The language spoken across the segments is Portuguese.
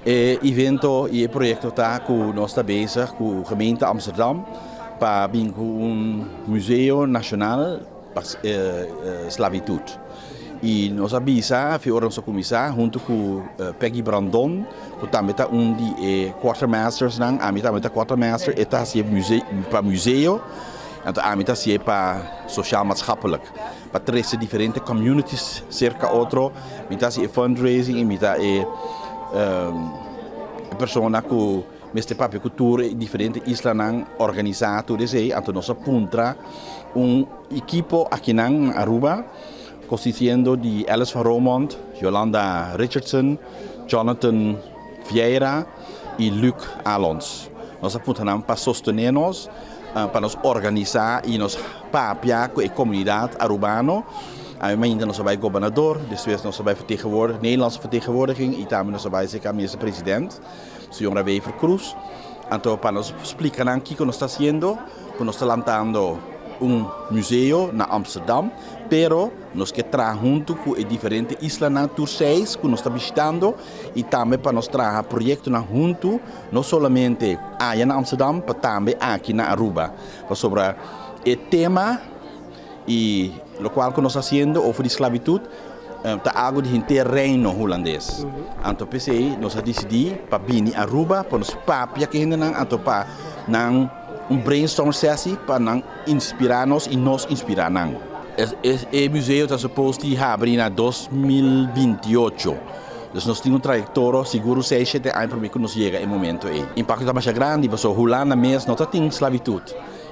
E evento e projeto está com nós está bezig com a gemeente Amsterdam para vir com museu nacional para esclavitud. E nós avisa que o nosso comissário junto com Peggy Brandon, que também está de quartermasters nang, a mim também está quartermaster, está se para museu, então a mim está se para social maatschappelijk, para três diferentes communities cerca outro, mim está se fundraising, e mim está persona que meste papel cultura e diferentes islas nang organizado desse, então nós apunta equipo aqui nang Aruba, consistiendo de Alice van Romont, Yolanda Richardson, Jonathan Vieira e Luc Alons. Nós apuntamos para sostenernos, para nos organizar e nos papiar com a comunidade arubana. Ainda nós vai governador, depois nós vai vertegenwoordiger, Nederlandse vertegenwoordiging e também nós vai ser minister-presidente, senhora Wever Cruz. Então, para nos explicar o que nós estamos fazendo, que nós estamos lançando museu na Amsterdam, pero nós que trazer junto com diferentes islas na Turcéis que nós estamos visitando e também para nós trazer projetos na junto, não somente aí na Amsterdam, mas também aqui na Aruba, sobre o tema e o qual que nós estamos fazendo over esclavitud, está algo de terreno holandês. Então, pensei, nós decidimos para vir a Aruba, para nos papia que ainda não, então para brainstorm sessie para inspirar-nos e nos inspirar. O museu está suposto a abrir em 2028. Então, nós temos trajetória seguro 6-7 anos para que nos chegue o momento. O impacto está mais grande, porque a Holanda mesmo não tem esclavitud.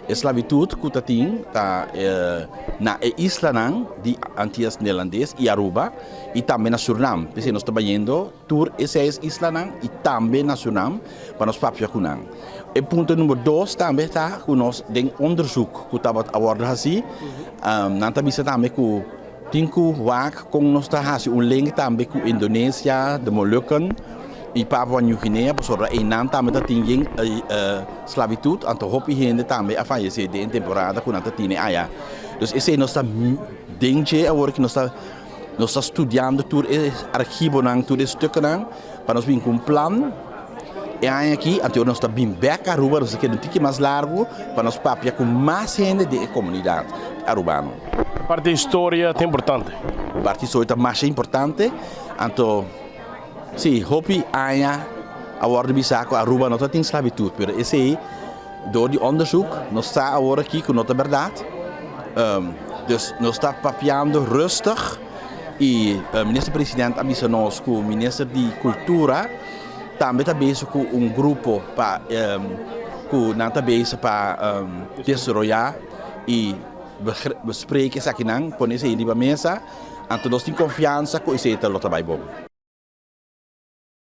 A esclavitud que tem na isla de Antillas Neerlandês e Aruba e também na Suriname. Porque nós estamos indo por essas islas e também na Suriname para nos papia com nang. O ponto número 2 também está com nós de onderzoek que estava a abordar assim. Nós também também com tinku wak com nós está assim link também com Indonésia, de Molukken e Papua New Guinea, porque em nós também tem esclavitud, então hopi gente também a falecer de temporada com nós tem aí. Então esse nós está dentro agora que nós está estudando todo o arquivo nang, todo esse stuk nang, para nós vir com plano. E aqui, então nós estamos bem back a Aruba, nós queremos um mais largo, para nós papiar com mais gente da comunidade arubana. A parte da história é importante. A parte da história é mais importante, então, sim, hopi aya a ordem de saco Aruba não tem esclavitud, mas esse aí, door die onderzoek, nós está agora aqui com nossa verdade, dus nós está papiando rustig, e o ministro-presidente avisa nós que o ministro de Cultura também está bezig com grupo para que não está bezig para desarrollar e bespreken essa aqui não, pôr isso aí na mesa, então nós temos confiança que isso está bom.